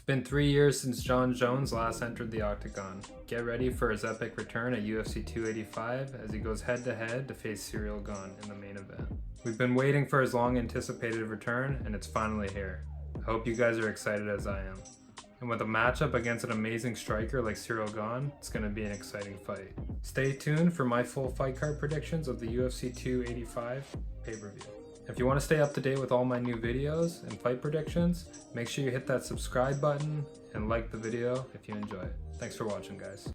Been 3 years since Jon Jones last entered the octagon. Get ready for his epic return at UFC 285 as he goes head-to-head to face Ciryl Gane in the main event. We've been waiting for his long-anticipated return, and it's finally here. I hope you guys are excited as I am. And with a matchup against an amazing striker like Ciryl Gane, it's going to be an exciting fight. Stay tuned for my full fight card predictions of the UFC 285 pay-per-view. If you want to stay up to date with all my new videos and fight predictions, make sure you hit that subscribe button and like the video if you enjoy it. Thanks for watching, guys.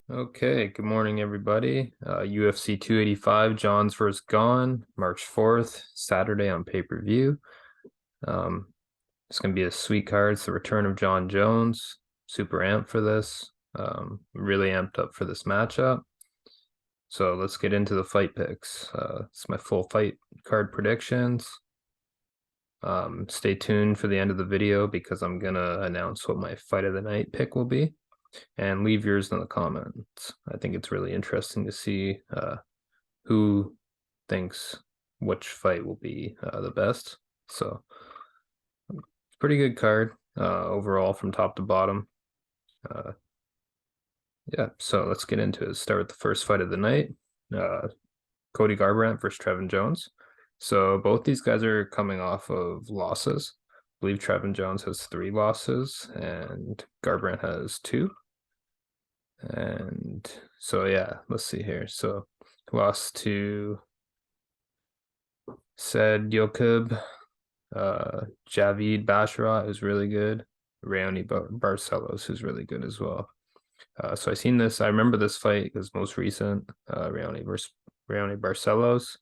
Okay, good morning, everybody. UFC 285, John's vs. Gane, March 4th, Saturday on pay-per-view. It's going to be a sweet card. It's the return of Jon Jones. Super amped for this. Really amped up for this matchup. So let's get into the fight picks. It's my full fight card predictions. Stay tuned for the end of the video because I'm going to announce what my fight of the night pick will be. And leave yours in the comments. I think it's really interesting to see who thinks which fight will be the best. So, pretty good card overall from top to bottom. Yeah, so let's get into it. Start with the first fight of the night. Cody Garbrandt versus Trevin Jones. So both these guys are coming off of losses. I believe Trevin Jones has 3 losses and Garbrandt has 2. And so, yeah, let's see here. So lost to Said Yokub, Javid Basharat, who's really good. Raoni Barcelos, who's really good as well. So I seen this. I remember this fight because most recent, Raoni Barcelos.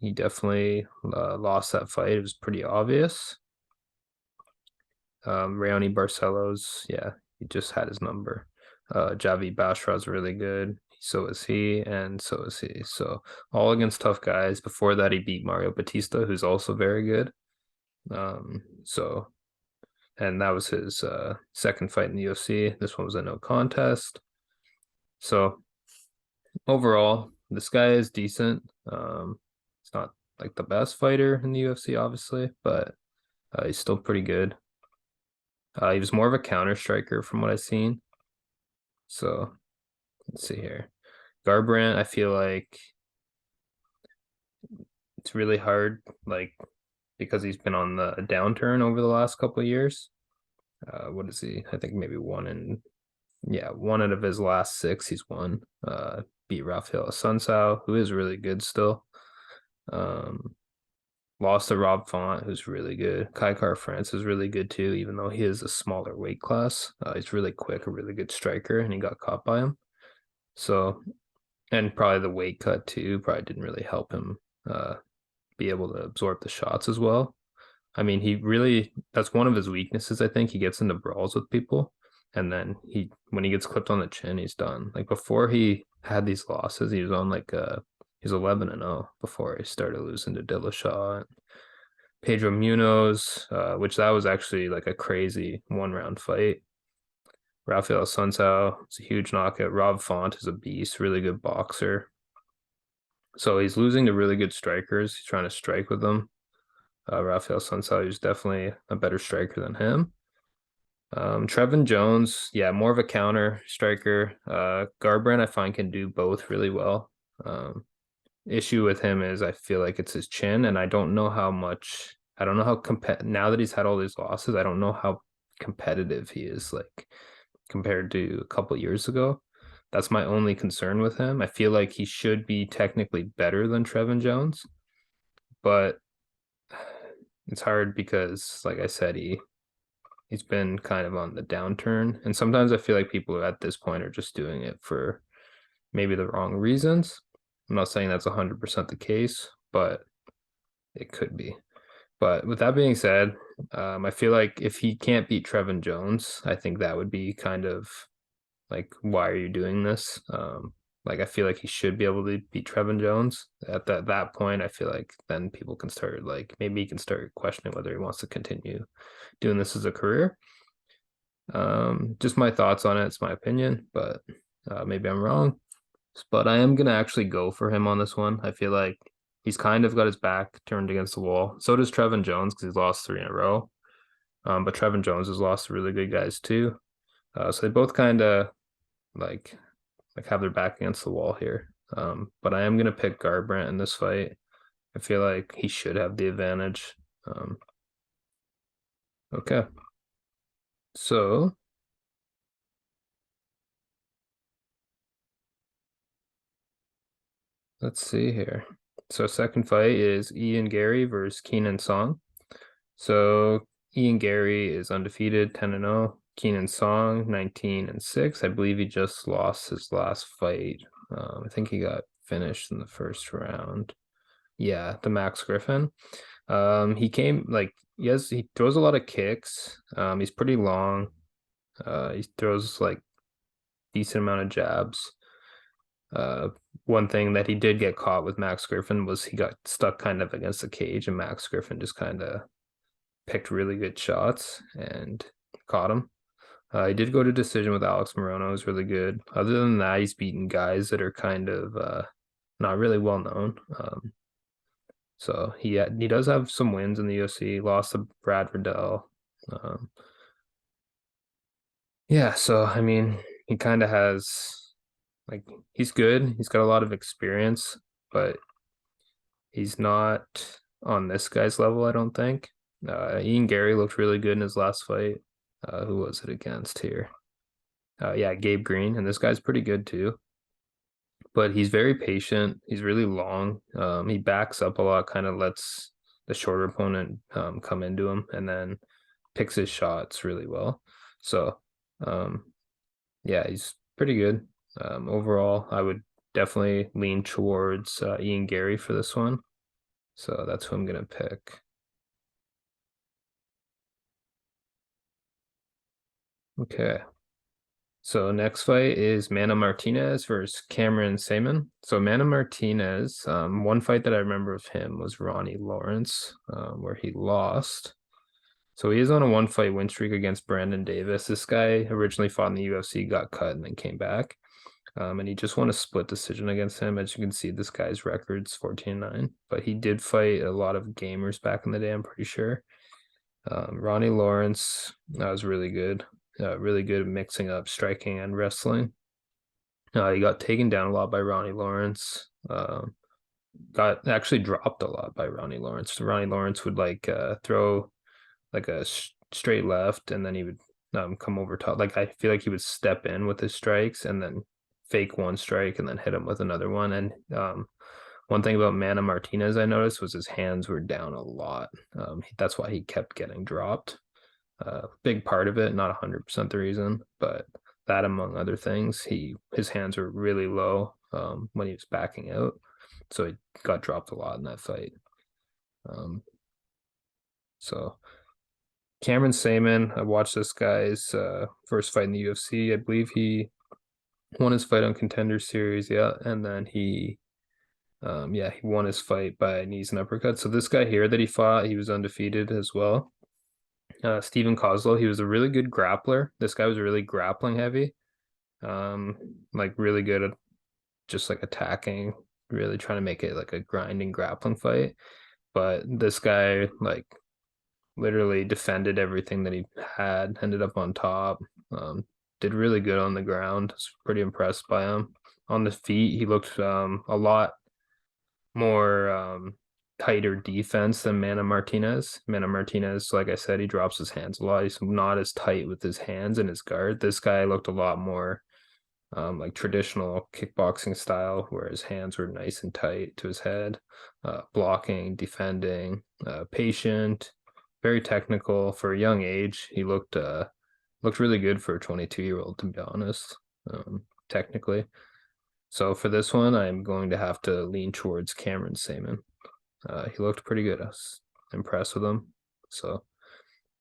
He definitely lost that fight. It was pretty obvious. Raoni Barcelos, yeah, he just had his number. Javid Basharat's really good. So is he, and so is he. So all against tough guys. Before that, he beat Mario Batista, who's also very good. And that was his second fight in the UFC. This one was a no contest. So overall, this guy is decent. It's not like the best fighter in the UFC, obviously, but he's still pretty good. He was more of a counter striker from what I've seen. So let's see here. Garbrandt, I feel like it's really hard, like, because he's been on the downturn over the last couple of years. What is he? I think maybe one out of his last 6 he's won. Beat Raphael Assunção, who is really good still. Lost to Rob Font, who's really good. Kai France is really good too, even though he is a smaller weight class. He's really quick, a really good striker, and he got caught by him. So, and probably the weight cut too probably didn't really help him be able to absorb the shots as well. I mean, that's one of his weaknesses, I think. He gets into brawls with people, and then when he gets clipped on the chin, he's done. Like, before he had these losses, he was on he's 11-0 before he started losing to Dillashaw and Pedro Munoz, which that was actually like a crazy 1-round fight. Raphael Assunção, it's a huge knockout. Rob Font is a beast, really good boxer. So he's losing to really good strikers. He's trying to strike with them. Raphael Assunção is definitely a better striker than him. Trevin Jones, yeah, more of a counter striker. Garbrandt, I find, can do both really well. Issue with him is I feel like it's his chin, and I don't know how now that he's had all these losses, I don't know how competitive he is, like, compared to a couple years ago. That's my only concern with him. I feel like he should be technically better than Trevin Jones, but it's hard because, like I said, he's been kind of on the downturn, and sometimes I feel like people at this point are just doing it for maybe the wrong reasons. I'm not saying that's 100% the case, but it could be. But with that being said, I feel like if he can't beat Trevin Jones, I think that would be kind of like, why are you doing this? Like, I feel like he should be able to beat Trevin Jones. At that point, I feel like then people can start, like, maybe he can start questioning whether he wants to continue doing this as a career. Just my thoughts on it. It's my opinion, but maybe I'm wrong. But I am going to actually go for him on this one. I feel like he's kind of got his back turned against the wall. So does Trevin Jones because he's lost 3 in a row. But Trevin Jones has lost really good guys too. So they both kind of like have their back against the wall here. But I am gonna pick Garbrandt in this fight. I feel like he should have the advantage. Okay. So let's see here. So second fight is Ian Garry versus Kenan Song. So Ian Garry is undefeated, 10-0. Kenan Song, 19-6. I believe he just lost his last fight. I think he got finished in the first round. Yeah, the Max Griffin. He came like he throws a lot of kicks. He's pretty long. He throws like decent amount of jabs. One thing that he did get caught with Max Griffin was he got stuck kind of against the cage, and Max Griffin just kind of picked really good shots and caught him. He did go to decision with Alex Morono. It was really good. Other than that, he's beaten guys that are kind of not really well known. So he does have some wins in the UFC. He lost to Brad Riddell. Yeah, so I mean, he kind of has like he's good. He's got a lot of experience, but he's not on this guy's level, I don't think. Ian Garry looked really good in his last fight. Who was it against here? Yeah, Gabe Green, and this guy's pretty good too. But he's very patient. He's really long. He backs up a lot, kind of lets the shorter opponent come into him, and then picks his shots really well. So, yeah, he's pretty good. Overall, I would definitely lean towards Ian Garry for this one. So that's who I'm gonna pick. Okay. So next fight is Mana Martinez versus Cameron Saaiman. So Mana Martinez, one fight that I remember of him was Ronnie Lawrence, where he lost. So he is on a 1-fight win streak against Brandon Davis. This guy originally fought in the UFC, got cut, and then came back. And he just won a split decision against him. As you can see, this guy's record's 14-9. But he did fight a lot of gamers back in the day, I'm pretty sure. Ronnie Lawrence, that was really good. Really good at mixing up striking and wrestling. He got taken down a lot by Ronnie Lawrence. Got actually dropped a lot by Ronnie Lawrence. Ronnie Lawrence would throw like a straight left, and then he would come over top. Like I feel like he would step in with his strikes and then fake one strike and then hit him with another one. And one thing about Mana Martinez I noticed was his hands were down a lot. That's why he kept getting dropped. Big part of it, not 100% the reason, but that among other things, his hands were really low when he was backing out, so he got dropped a lot in that fight. So Cameron Saaiman, I watched this guy's first fight in the UFC. I believe he won his fight on Contender Series, yeah, and then he won his fight by knees and uppercuts. So this guy here that he fought, he was undefeated as well. Steven Kozlow, he was a really good grappler. This guy was really grappling heavy, like really good at just like attacking, really trying to make it like a grinding grappling fight. But this guy like literally defended everything that he had, ended up on top, did really good on the ground. I was pretty impressed by him. On the feet, he looked a lot more tighter defense than Mana Martinez. Mana Martinez, like I said, he drops his hands a lot. He's not as tight with his hands and his guard. This guy looked a lot more like traditional kickboxing style, where his hands were nice and tight to his head, blocking, defending, patient, very technical for a young age. He looked really good for a 22-year-old, to be honest, technically. So for this one, I'm going to have to lean towards Cameron Saaiman. He looked pretty good. I was impressed with him. So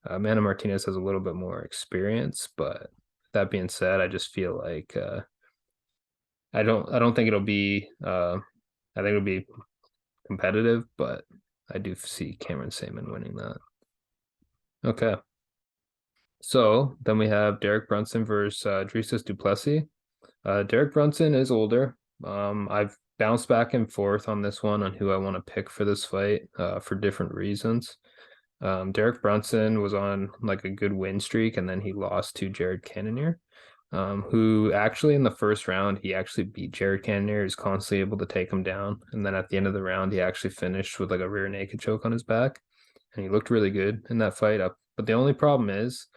Mana Martinez has a little bit more experience, but that being said, I just feel like I don't think it'll be I think it'll be competitive, but I do see Cameron Saaiman winning that. Okay. So then we have Derek Brunson versus Dricus du Plessis. Derek Brunson is older. I've bounce back and forth on this one on who I want to pick for this fight for different reasons. Derek Brunson was on like a good win streak, and then he lost to Jared Cannonier, who actually in the first round, he actually beat Jared Cannonier. He's constantly able to take him down. And then at the end of the round, he actually finished with like a rear naked choke on his back. And he looked really good in that fight up. But the only problem is,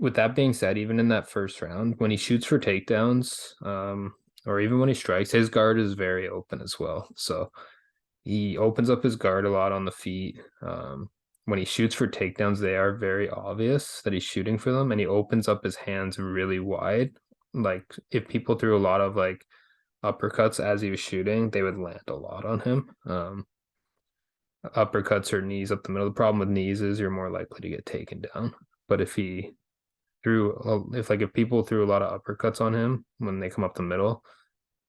with that being said, even in that first round, when he shoots for takedowns, or even when he strikes, his guard is very open as well. So he opens up his guard a lot on the feet. When he shoots for takedowns, they are very obvious that he's shooting for them, and he opens up his hands really wide. Like if people threw a lot of like uppercuts as he was shooting, they would land a lot on him. Uppercuts or knees up the middle. The problem with knees is you're more likely to get taken down. But if people threw a lot of uppercuts on him when they come up the middle,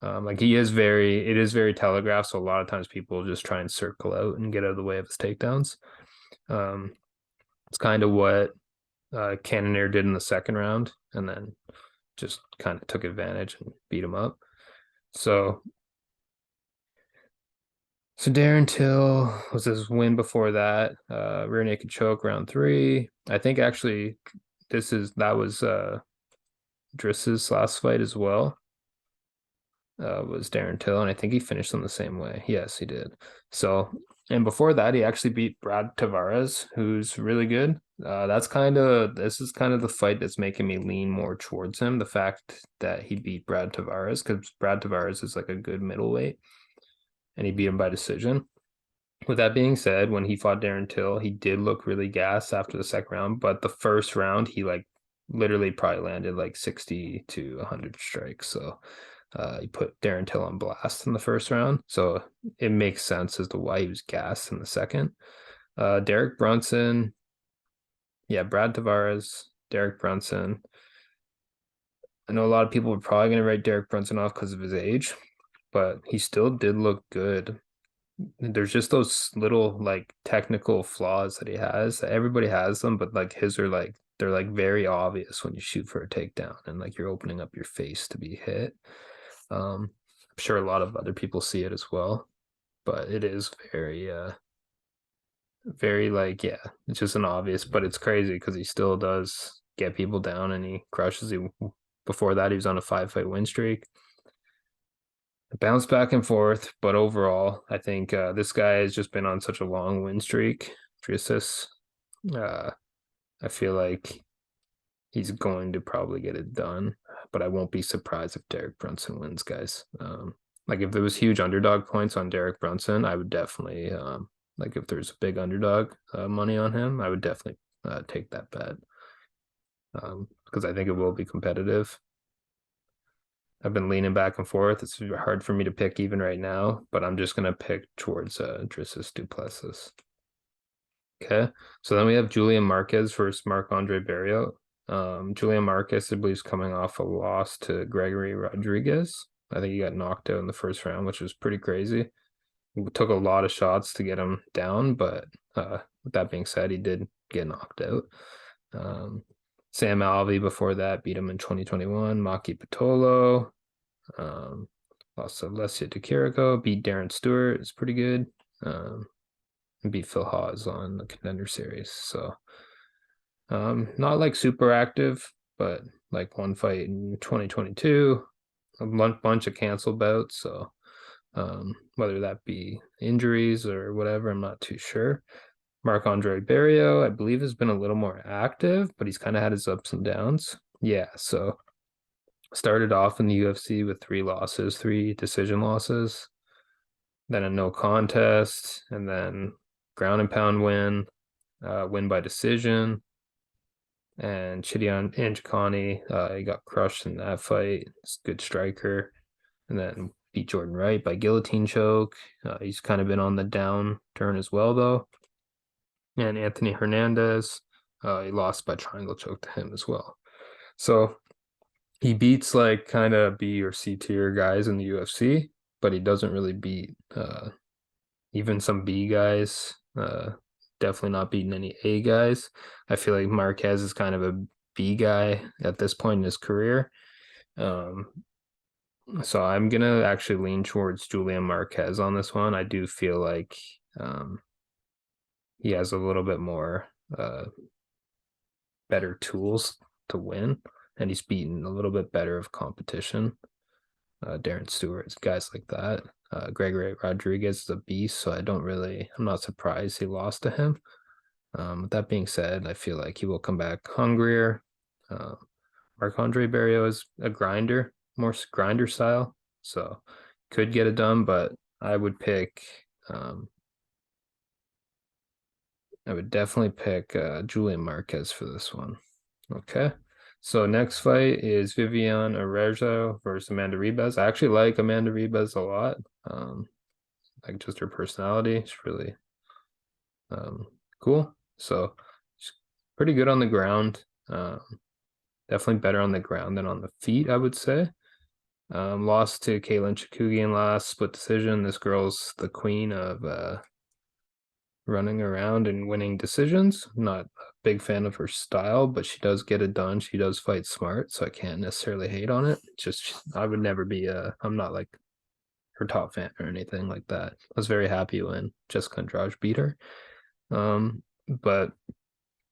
like it is very telegraphed. So a lot of times people just try and circle out and get out of the way of his takedowns. It's kind of what Cannonier did in the second round, and then just kind of took advantage and beat him up. So Darren Till was his win before that. Rear naked choke round 3. I think actually that was Driss's last fight as well. Was Darren Till, and I think he finished them the same way. Yes, he did. So, and before that, he actually beat Brad Tavares, who's really good. This is kind of the fight that's making me lean more towards him. The fact that he beat Brad Tavares, because Brad Tavares is like a good middleweight, and he beat him by decision. With that being said, when he fought Darren Till, he did look really gassed after the second round, but the first round, he like literally probably landed like 60 to 100 strikes. So he put Darren Till on blast in the first round. So it makes sense as to why he was gassed in the second. Derek Brunson. Yeah, Brad Tavares, Derek Brunson. I know a lot of people are probably going to write Derek Brunson off because of his age, but he still did look good. There's just those little like technical flaws that he has. Everybody has them, but like his are like they're like very obvious when you shoot for a takedown and like you're opening up your face to be hit. I'm sure a lot of other people see it as well, but it is very like, yeah, it's just an obvious, but it's crazy because he still does get people down and he crushes you. Before that, he was on a 5-fight win streak. Bounce back and forth, but overall, I think this guy has just been on such a long win streak. Dricus, I feel like he's going to probably get it done, but I won't be surprised if Derek Brunson wins, guys. Like if there was huge underdog points on Derek Brunson, I would definitely like if there's a big underdog money on him, I would definitely take that bet because I think it will be competitive. I've been leaning back and forth. It's hard for me to pick even right now, but I'm just going to pick towards Dricus du Plessis. Okay, so then we have Julian Marquez versus Marc-Andre Barriault. Julian Marquez, I believe, is coming off a loss to Gregory Rodriguez. I think he got knocked out in the first round, which was pretty crazy. It took a lot of shots to get him down, but with that being said, he did get knocked out. Sam Alvey before that beat him in 2021. Maki Pitolo, lost to Alessia DeCirico, beat Darren Stewart. It's pretty good. Beat Phil Hawes on the Contender Series. So not like super active, but like one fight in 2022, a bunch of canceled bouts. So whether that be injuries or whatever, I'm not too sure. Marc-Andre Barriault, I believe, has been a little more active, but he's kind of had his ups and downs. Yeah, so started off in the UFC with 3 decision losses, then a no contest, and then ground and pound win by decision. And Chidion Anjikani, he got crushed in that fight. He's a good striker. And then beat Jordan Wright by guillotine choke. He's kind of been on the down turn as well, though. And Anthony Hernandez, he lost by triangle choke to him as well. So he beats like kind of B or C tier guys in the UFC, but he doesn't really beat even some B guys. Definitely not beating any A guys. I feel like Marquez is kind of a B guy at this point in his career. So I'm gonna actually lean towards Julian Marquez on this one. I do feel like he has a little bit more better tools to win, and he's beaten a little bit better of competition. Darren Stewart, guys like that. Gregory Rodriguez is a beast, so I'm not surprised he lost to him. With that being said, I feel like he will come back hungrier. Marc-Andre Barriault is a grinder, more grinder style, so could get it done, but I would definitely pick Julian Marquez for this one. Okay. So next fight is Viviane Araujo versus Amanda Ribas. I actually like Amanda Ribas a lot. Like just her personality. She's really cool. So she's pretty good on the ground. Definitely better on the ground than on the feet, I would say. Lost to Katlyn Chookagian last split decision. This girl's the queen of running around and winning decisions. Not a big fan of her style, but she does get it done. She does fight smart, so I can't necessarily hate on it. Just I would never be I'm not like her top fan or anything like that. I was very happy when Jessica Andrade beat her. But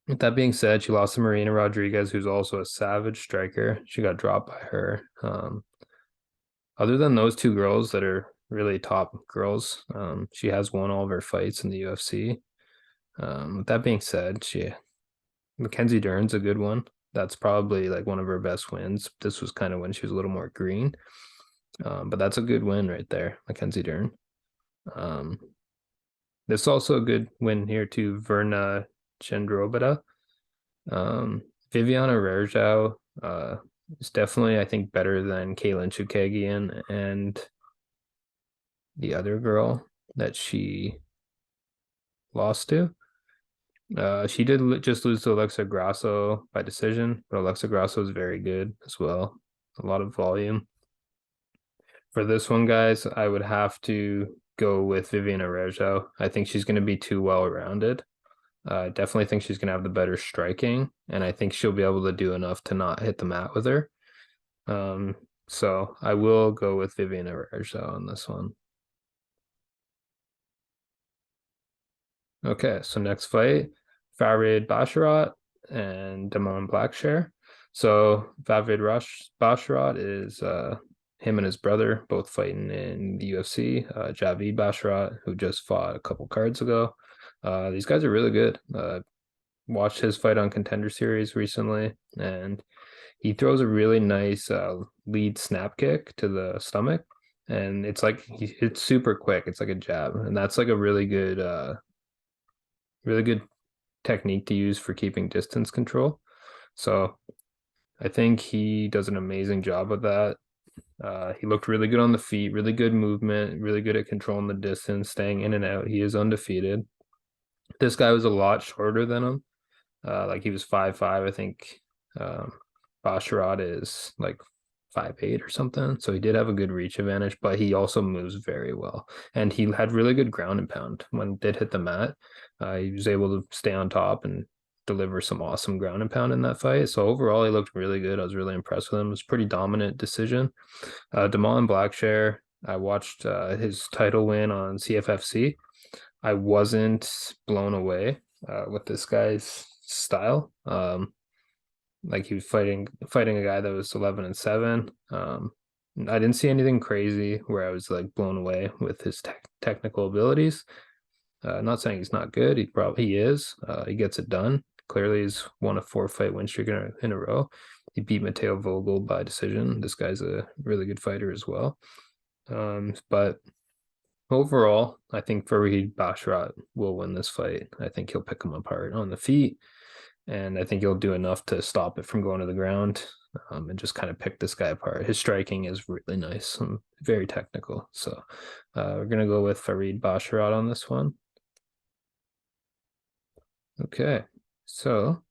with that being said, she lost to Marina Rodriguez, who's also a savage striker. She got dropped by her. Other than those two girls that are really top girls, she has won all of her fights in the UFC. With that being said, Mackenzie Dern's a good one. That's probably like one of her best wins. This was kind of when she was a little more green. But that's a good win right there, Mackenzie Dern. This is also a good win here too, Verna Chandrobata. Viviane Araujo is definitely, I think, better than Katlyn Chookagian and the other girl that she lost to. She did just lose to Alexa Grasso by decision, but Alexa Grasso is very good as well. A lot of volume. For this one, guys, I would have to go with Viviane Araujo. I think she's going to be too well rounded. I definitely think she's going to have the better striking, and I think she'll be able to do enough to not hit the mat with her. So I will go with Viviane Araujo on this one. Okay, so next fight, Farid Basharat and Damon Blackshear. So Farid Basharat is him and his brother both fighting in the UFC. Javid Basharat, who just fought a couple cards ago. These guys are really good. Watched his fight on Contender Series recently, and he throws a really nice lead snap kick to the stomach, and it's super quick. It's like a jab, and that's like a really good technique to use for keeping distance control. So I think he does an amazing job of that. He looked really good on the feet, really good movement, really good at controlling the distance, staying in and out. He is undefeated. This guy was a lot shorter than him. Like he was 5'5", I think. Basharat is like 5'8" or something. So he did have a good reach advantage, but he also moves very well. And he had really good ground and pound when he did hit the mat. He was able to stay on top and deliver some awesome ground and pound in that fight. So overall, he looked really good. I was really impressed with him. It was a pretty dominant decision. Damon Blackshear, I watched his title win on CFFC. I wasn't blown away with this guy's style. Like he was fighting a guy that was 11-7. I didn't see anything crazy where I was like blown away with his technical abilities. Not saying he's not good. He is. He gets it done. Clearly, he's won a 4-fight win streak in a row. He beat Mateo Vogel by decision. This guy's a really good fighter as well. But overall, I think Farid Basharat will win this fight. I think he'll pick him apart on the feet, and I think he'll do enough to stop it from going to the ground and just kind of pick this guy apart. His striking is really nice and very technical. So we're going to go with Farid Basharat on this one. Okay, so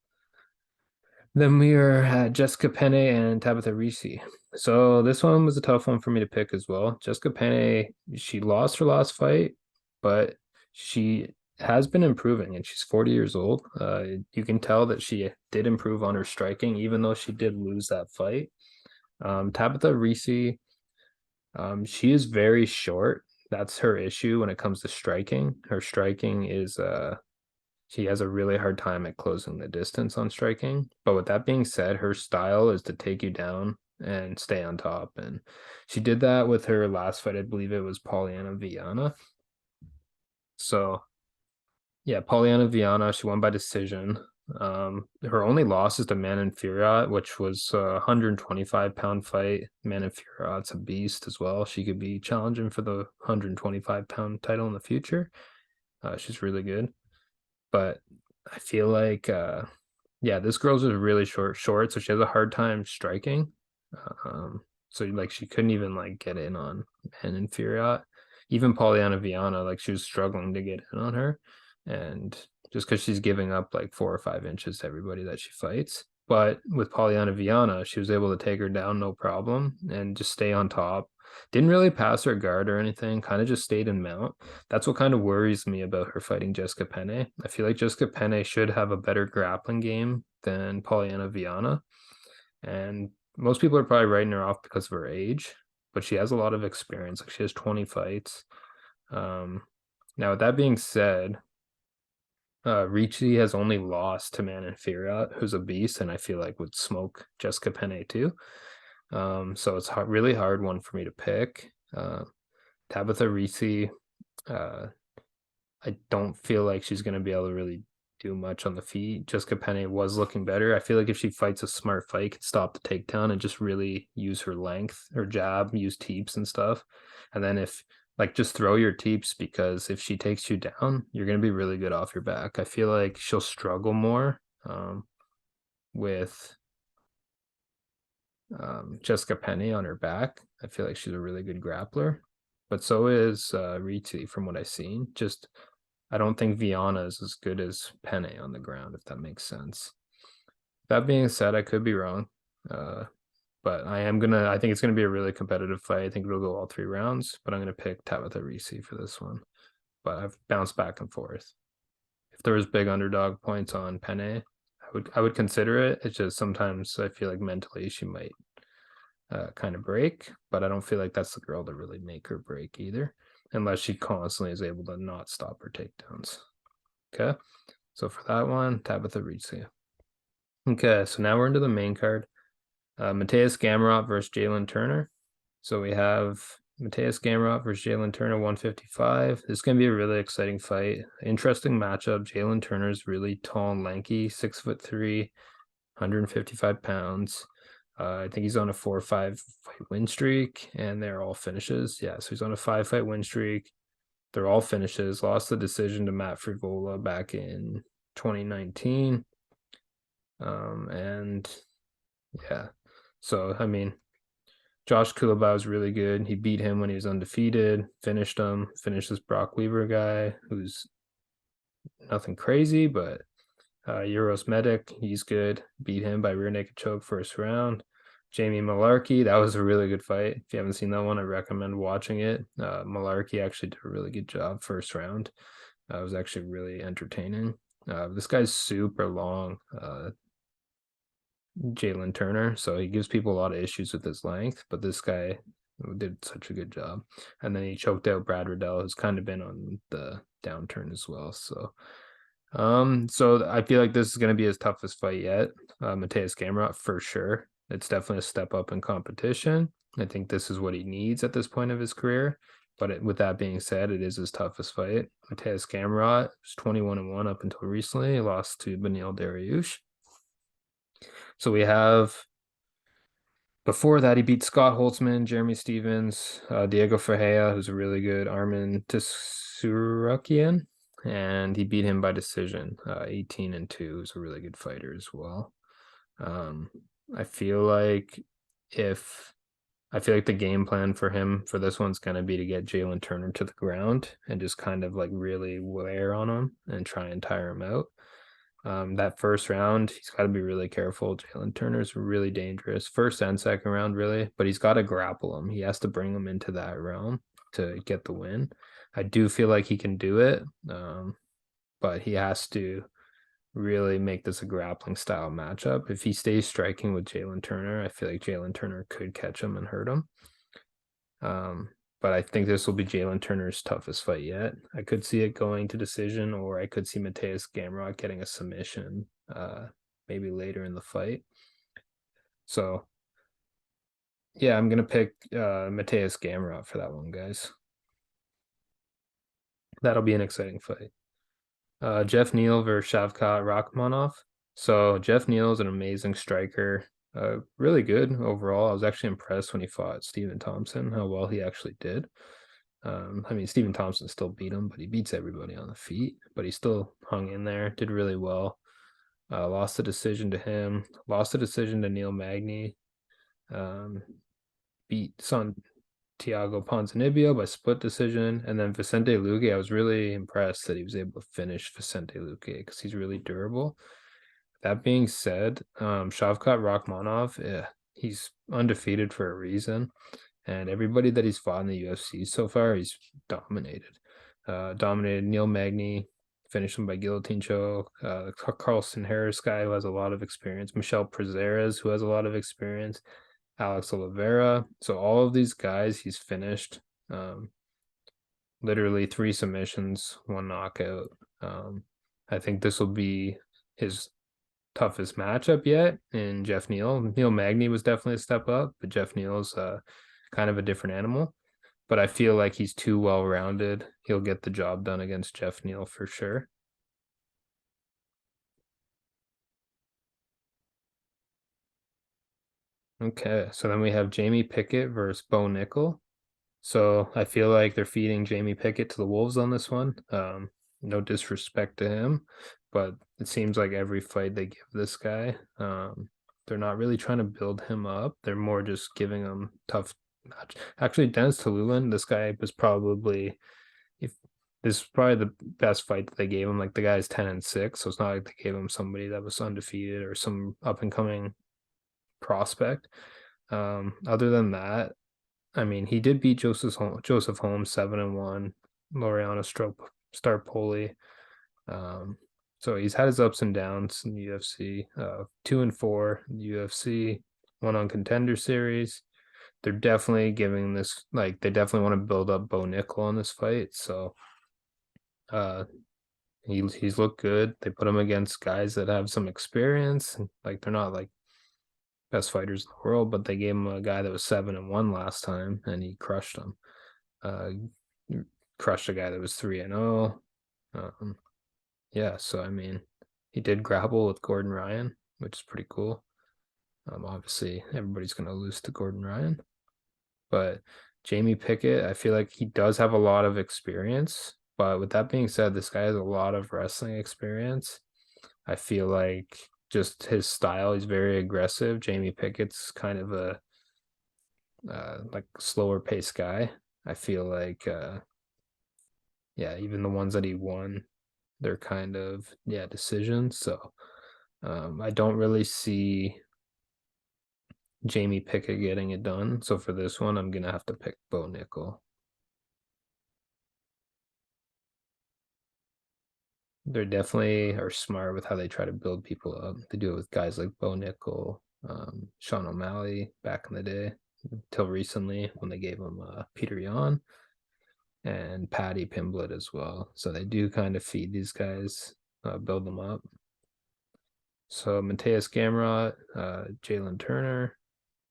then we are at Jessica Penne and Tabitha Ricci. So this one was a tough one for me to pick as well. Jessica Penne, she lost her last fight, but she has been improving, and she's 40 years old. You can tell that she did improve on her striking, even though she did lose that fight. Tabitha Ricci, She is very short. That's her issue when it comes to striking. Her striking is she has a really hard time at closing the distance on striking. But with that being said, her style is to take you down and stay on top. And she did that with her last fight. I believe it was Polyana Viana. So yeah, Polyana Viana, she won by decision. Her only loss is to Manon Fiorot, which was a 125-pound fight. Manon Fiorot's a beast as well. She could be challenging for the 125-pound title in the future. She's really good. But I feel like yeah, this girl's just really short, so she has a hard time striking. So like she couldn't even like get in on Manon Fiorot. Even Polyana Viana, like she was struggling to get in on her. And just because she's giving up like 4 or 5 inches to everybody that she fights. But with Polyana Viana, she was able to take her down no problem and just stay on top. Didn't really pass her guard or anything, kind of just stayed in mount. That's what kind of worries me about her fighting Jessica Penne. I feel like Jessica Penne should have a better grappling game than Polyana Viana. And most people are probably writing her off because of her age, but she has a lot of experience. Like she has 20 fights. Now, with that being said, Ricci has only lost to Manon Fiorot, who's a beast, and I feel like would smoke Jessica Penne too. So it's really hard one for me to pick. Tabitha Ricci, I don't feel like she's going to be able to really do much on the feet. Jessica Penne was looking better. I feel like if she fights a smart fight, can stop the takedown and just really use her length, her jab, use teeps and stuff. And then if like just throw your teeps, because if she takes you down, you're going to be really good off your back. I feel like she'll struggle more with Jessica Penne on her back. I feel like she's a really good grappler, but so is Ricci from what I've seen. Just I don't think Viana is as good as Penne on the ground, if that makes sense. That being said, I could be wrong. But I think it's gonna be a really competitive fight. I think it'll go all 3 rounds, but I'm gonna pick Tabitha Ricci for this one. But I've bounced back and forth. If there was big underdog points on Penne, I would consider it. It's just sometimes I feel like mentally she might kind of break, but I don't feel like that's the girl to really make her break either, unless she constantly is able to not stop her takedowns. Okay, so for that one, Tabitha Ricci. Okay, so now we're into the main card. Mateuz Gamrot versus Jalin Turner. So we have Mateuz Gamrot versus Jalin Turner, 155. This is going to be a really exciting fight. Interesting matchup. Jalin Turner is really tall and lanky, 6'3", 155 pounds. I think he's on a 4 or 5 fight win streak, and they're all finishes. Yeah, so he's on a 5 fight win streak. They're all finishes. Lost the decision to Matt Frivola back in 2019. And yeah, so I mean, Josh Kulabau is really good. He beat him when he was undefeated, finished him, finished this Brock Weaver guy who's nothing crazy, but Euros Medic, he's good. Beat him by rear naked choke first round. Jamie Malarkey, that was a really good fight. If you haven't seen that one, I recommend watching it. Malarkey actually did a really good job first round. It was actually really entertaining. This guy's super long, Jalin Turner, so he gives people a lot of issues with his length, but this guy did such a good job. And then he choked out Brad Riddell, who's kind of been on the downturn as well. So I feel like this is going to be his toughest fight yet. Mateuz Gamrot for sure. It's definitely a step up in competition. I think this is what he needs at this point of his career. But with that being said, it is his toughest fight. Mateuz Gamrot was 21-1 up until recently. He lost to Beneil Dariush. So we have, before that, he beat Scott Holtzman, Jeremy Stevens, Diego Ferreira, who's a really good, Armin Tsoukakian, and he beat him by decision, 18-2. Who's a really good fighter as well. I feel like the game plan for him for this one's going to be to get Jalin Turner to the ground and just kind of like really wear on him and try and tire him out. That first round, he's got to be really careful. Jalin Turner's really dangerous. First and second round, really, but he's got to grapple him. He has to bring him into that realm to get the win. I do feel like he can do it, but he has to really make this a grappling style matchup. If he stays striking with Jalin Turner, I feel like Jalin Turner could catch him and hurt him. But I think this will be Jalin Turner's toughest fight yet. I could see it going to decision, or I could see Mateuz Gamrot getting a submission, maybe later in the fight. So yeah, I'm gonna pick Mateuz Gamrot for that one, guys. That'll be an exciting fight. Geoff Neal versus Shavkat Rakhmonov. So Geoff Neal is an amazing striker, really good overall. I was actually impressed when he fought Stephen Thompson, how well he actually did. I mean, Stephen Thompson still beat him, but he beats everybody on the feet. But he still hung in there, did really well. Lost the decision to him. Lost the decision to Neil Magny. Beat Santiago Ponzinibbio by split decision, and then Vicente Luque. I was really impressed that he was able to finish Vicente Luque because he's really durable. That being said, Shavkat Rakhmonov, he's undefeated for a reason, and everybody that he's fought in the UFC so far, he's dominated. Dominated Neil Magny, finished him by guillotine choke. Carlson Harris guy who has a lot of experience. Michel Prazeres, who has a lot of experience. Alex Oliveira. So all of these guys he's finished. Literally 3 submissions, 1 knockout. I think this will be his toughest matchup yet in Geoff Neal. Neil Magny was definitely a step up, but Geoff Neal's kind of a different animal. But I feel like he's too well rounded. He'll get the job done against Geoff Neal for sure. Okay, so then we have Jamie Pickett versus Bo Nickel. So I feel like they're feeding Jamie Pickett to the Wolves on this one. No disrespect to him, but it seems like every fight they give this guy, they're not really trying to build him up. They're more just giving him tough. Actually, Dennis Tululin, this guy was probably, if this is probably the best fight that they gave him. Like the guy's 10-6, so it's not like they gave him somebody that was undefeated or some up and coming prospect. Other than that, I mean, he did beat Joseph Holmes 7-1, Laureano Starpoli. So he's had his ups and downs in the UFC. 2-4 in the UFC, one on Contender Series. They're definitely giving this, like they definitely want to build up Bo Nickel on this fight. So uh he's looked good. They put him against guys that have some experience. Like they're not like best fighters in the world, but they gave him a guy that was 7-1 last time, and he crushed him. Uh, crushed a guy that was 3-0. Yeah, so I mean, he did grapple with Gordon Ryan, which is pretty cool. Obviously, everybody's gonna lose to Gordon Ryan, but Jamie Pickett, I feel like he does have a lot of experience. But with that being said, this guy has a lot of wrestling experience. I feel like just his style, he's very aggressive. Jamie Pickett's kind of a like slower paced guy. I feel like yeah, even the ones that he won, they're kind of decisions. So I don't really see Jamie Pickett getting it done. So for this one, I'm gonna have to pick Bo Nickel. They definitely are smart with how they try to build people up. They do it with guys like Bo Nickel, Sean O'Malley back in the day, until recently when they gave him Peter Yan and Paddy Pimblett as well. So they do kind of feed these guys, build them up. So Mateus Gamrot, Jalin Turner,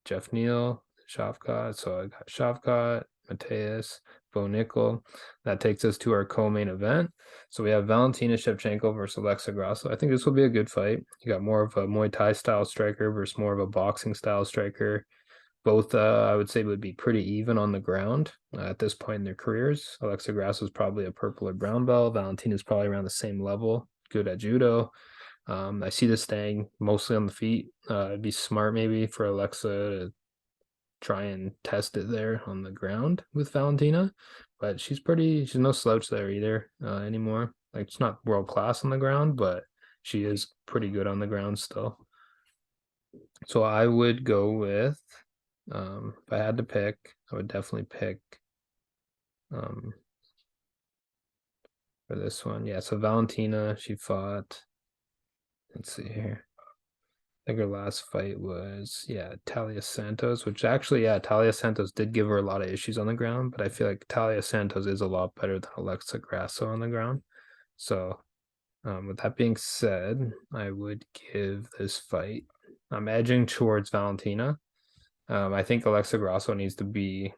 Geoff Neal, Shavkat. So I got Shavkat, Mateus, Bo Nickel. That takes us to our co-main event. So we have Valentina Shevchenko versus Alexa Grasso. I think this will be a good fight. You got more of a Muay Thai style striker versus more of a boxing style striker. Both, I would say, would be pretty even on the ground at this point in their careers. Alexa Grasso is probably a purple or brown belt. Valentina's probably around the same level, good at judo. I see this staying mostly on the feet. It'd be smart maybe for Alexa to try and test it there on the ground with Valentina, but she's no slouch there either anymore. Like it's not world class on the ground, but she is pretty good on the ground still. So I would go with, if I had to pick, I would definitely pick um, for this one. Yeah, so Valentina, she fought, let's see here. think her last fight was, Talia Santos, which actually, Talia Santos did give her a lot of issues on the ground, but I feel like Talia Santos is a lot better than Alexa Grasso on the ground. So, with that being said, I would give this fight. I'm edging towards Valentina. I think Alexa Grasso needs to be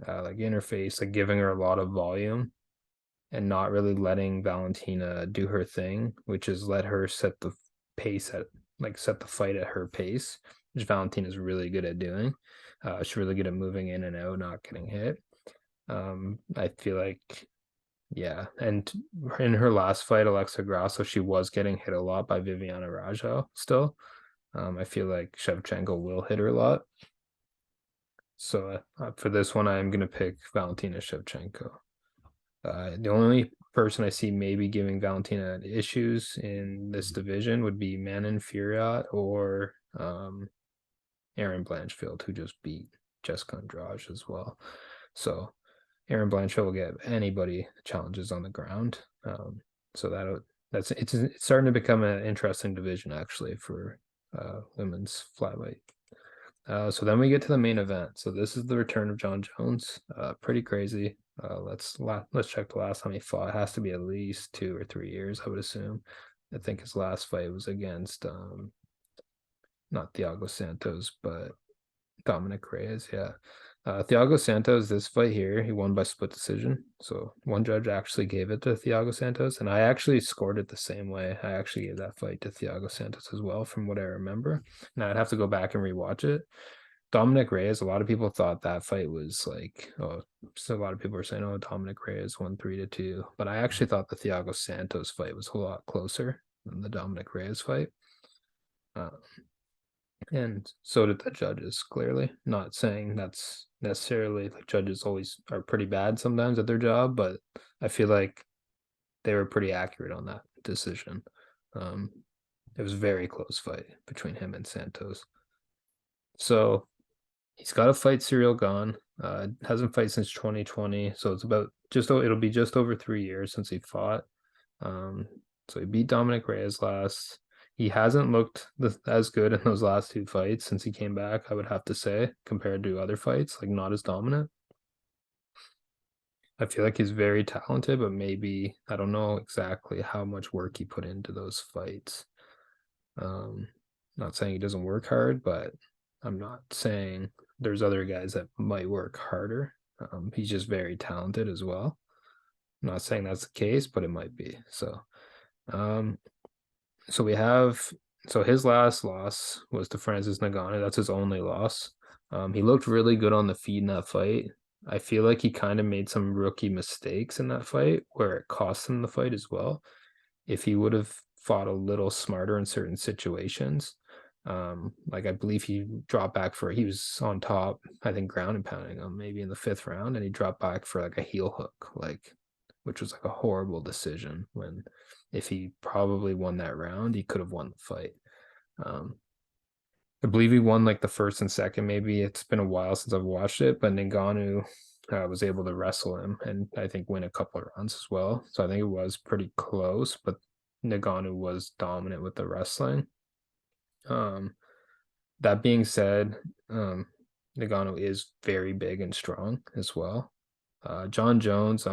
like interface, like giving her a lot of volume and not really letting Valentina do her thing, which is let her set the pace set the fight at her pace, which Valentina's really good at doing. She's really good at moving in and out, not getting hit. I feel like, and in her last fight, Alexa Grasso, she was getting hit a lot by Viviane Araujo still. I feel like Shevchenko will hit her a lot. So for this one, I'm going to pick Valentina Shevchenko. The only person I see maybe giving Valentina issues in this division would be Manon Fiorot or Erin Blanchfield, who just beat Jessica Andrade as well. So Erin Blanchfield will get anybody challenges on the ground. So it's starting to become an interesting division actually for women's flyweight. So then we get to the main event. So this is the return of Jon Jones. Pretty crazy. Let's check the last time he fought. It has to be at least 2 or 3 years, I would assume. I think his last fight was against not Thiago Santos, but Dominic Reyes. Thiago Santos, this fight here, he won by split decision. So one judge actually gave it to Thiago Santos, and I actually scored it the same way. I actually gave that fight to Thiago Santos as well, from what I remember. Now I'd have to go back and rewatch it. Dominic Reyes, a lot of people thought that fight was like, so a lot of people were saying, Dominic Reyes won 3-2. But I actually thought the Thiago Santos fight was a lot closer than the Dominic Reyes fight. And so did the judges, clearly. Not saying that's necessarily like judges always are pretty bad sometimes at their job, but I feel like they were pretty accurate on that decision. It was a very close fight between him and Santos. So he's got to fight Ciryl Gane. Hasn't fought since 2020, so it'll be just over 3 years since he fought. So he beat Dominic Reyes last. He hasn't looked as good in those last 2 fights since he came back, I would have to say, compared to other fights, like not as dominant. I feel like he's very talented, but maybe I don't know exactly how much work he put into those fights. Not saying he doesn't work hard, but I'm not saying there's other guys that might work harder. He's just very talented as well. I'm not saying that's the case, but it might be. So his last loss was to Francis Ngannou. That's his only loss. He looked really good on the feet in that fight. I feel like he kind of made some rookie mistakes in that fight where it cost him the fight as well. If he would have fought a little smarter in certain situations, like I believe he dropped back he was on top, I think ground and pounding him maybe in the 5th round, and he dropped back for like a heel hook, which was like a horrible decision. When if he probably won that round, he could have won the fight. I believe he won like the 1st and 2nd. Maybe it's been a while since I've watched it, but Ngannou was able to wrestle him and I think win a couple of rounds as well. So I think it was pretty close, but Ngannou was dominant with the wrestling. That being said, Ngannou is very big and strong as well. Jon Jones,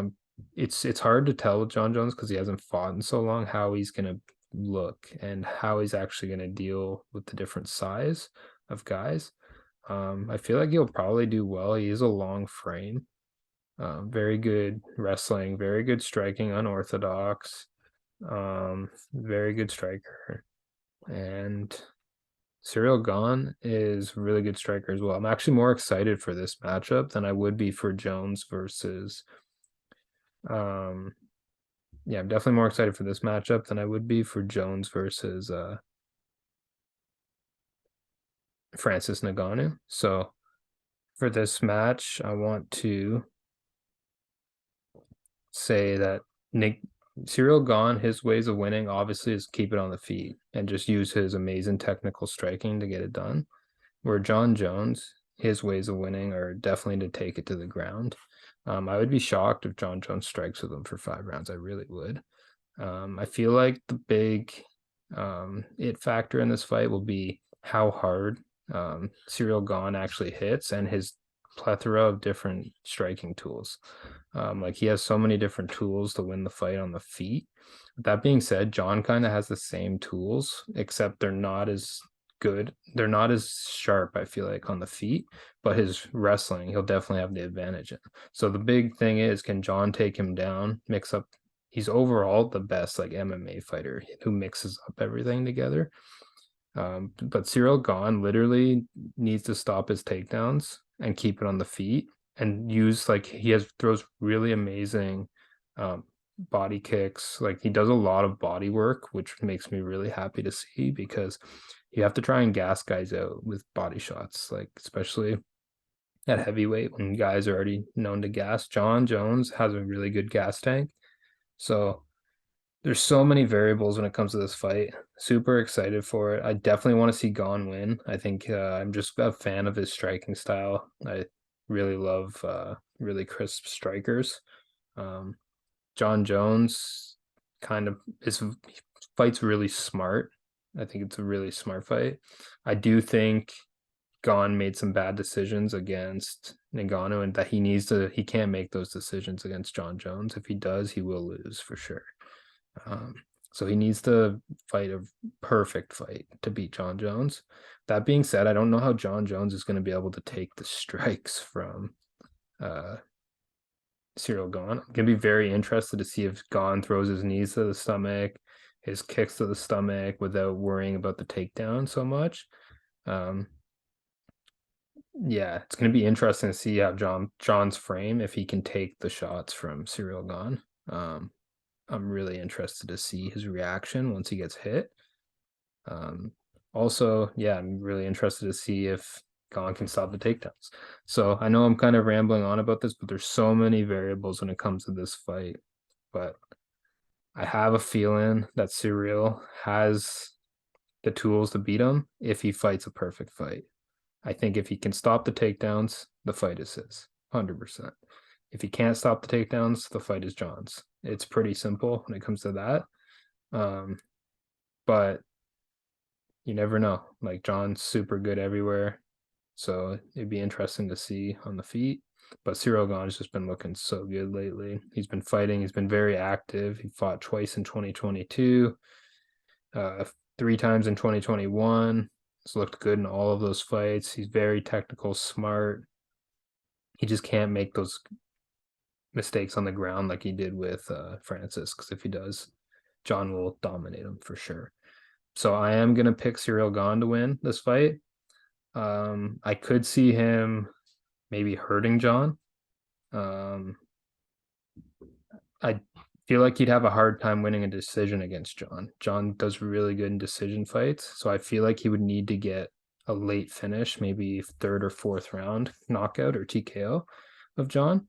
it's hard to tell with Jon Jones because he hasn't fought in so long how he's gonna look and how he's actually gonna deal with the different size of guys. I feel like he'll probably do well. He is a long frame. Very good wrestling, very good striking, unorthodox. Very good striker. And Ciryl Gane is a really good striker as well. I'm actually more excited for this matchup than I would be for Jones versus I'm definitely more excited for this matchup than I would be for Jones versus Francis Ngannou. So for this match, I want to say that Ciryl Gane, his ways of winning obviously is keep it on the feet and just use his amazing technical striking to get it done. Where Jon Jones, his ways of winning are definitely to take it to the ground. I would be shocked if Jon Jones strikes with him for 5 rounds. I really would. I feel like the big it factor in this fight will be how hard Ciryl Gane actually hits and his plethora of different striking tools. Like he has so many different tools to win the fight on the feet. That being said, John kind of has the same tools, except they're not as good. They're not as sharp, I feel like, on the feet, but his wrestling, he'll definitely have the advantage in. So the big thing is, can John take him down, mix up? He's overall the best like MMA fighter who mixes up everything together. But Ciryl Gane literally needs to stop his takedowns and keep it on the feet and use like he has throws really amazing body kicks. Like he does a lot of body work, which makes me really happy to see because you have to try and gas guys out with body shots, like especially at heavyweight when guys are already known to gas. John Jones has a really good gas tank. So there's so many variables when it comes to this fight. Super excited for it. I definitely want to see Gane win. I think I'm just a fan of his striking style. I really love really crisp strikers. Um, John Jones kind of is fights really smart. I think it's a really smart fight. I do think Gane made some bad decisions against Ngannou and that he can't make those decisions against John Jones. If he does, he will lose for sure. So he needs to fight a perfect fight to beat John Jones. That being said, I don't know how John Jones is going to be able to take the strikes from Ciryl Gane. I'm going to be very interested to see if Gane throws his knees to the stomach, his kicks to the stomach without worrying about the takedown so much. Yeah, it's going to be interesting to see how John's frame if he can take the shots from Ciryl Gane. I'm really interested to see his reaction once he gets hit. Also, yeah, I'm really interested to see if Gane can stop the takedowns. So I know I'm kind of rambling on about this, but there's so many variables when it comes to this fight. But I have a feeling that Ciryl has the tools to beat him if he fights a perfect fight. I think if he can stop the takedowns, the fight is his, 100%. If he can't stop the takedowns, the fight is John's. It's pretty simple when it comes to that. But you never know. Like John's super good everywhere. So it'd be interesting to see on the feet. But Ciryl Gane's just been looking so good lately. He's been fighting. He's been very active. He fought twice in 2022, 3 times in 2021. He's looked good in all of those fights. He's very technical, smart. He just can't make those mistakes on the ground like he did with Francis, because if he does, John will dominate him for sure. So I am gonna pick Ciryl Gane to win this fight. I could see him maybe hurting John. I feel like he'd have a hard time winning a decision against John. John does really good in decision fights, so I feel like he would need to get a late finish, maybe third or fourth round knockout or TKO of John.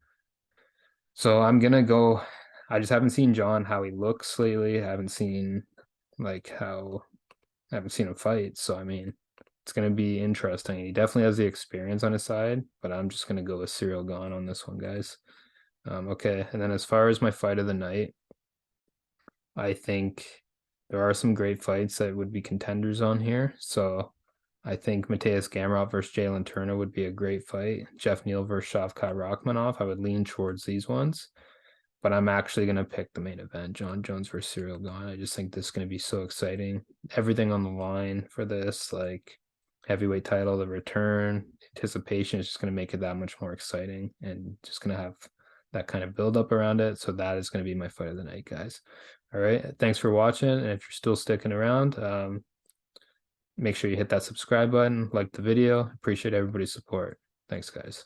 So I'm gonna go. I just haven't seen John how he looks lately. I haven't seen him fight. So I mean, it's gonna be interesting. He definitely has the experience on his side, but I'm just gonna go with Ciryl Gane on this one, guys. Okay, and then as far as my fight of the night, I think there are some great fights that would be contenders on here. So I think Mateuz Gamrot versus Jalin Turner would be a great fight. Geoff Neal versus Shavkat Rakhmonov, I would lean towards these ones. But I'm actually going to pick the main event, John Jones versus Ciryl Gane. I just think this is going to be so exciting. Everything on the line for this, like heavyweight title, the return, anticipation is just going to make it that much more exciting and just going to have that kind of build up around it. So that is going to be my fight of the night, guys. All right. Thanks for watching. And if you're still sticking around, make sure you hit that subscribe button, like the video. Appreciate everybody's support. Thanks, guys.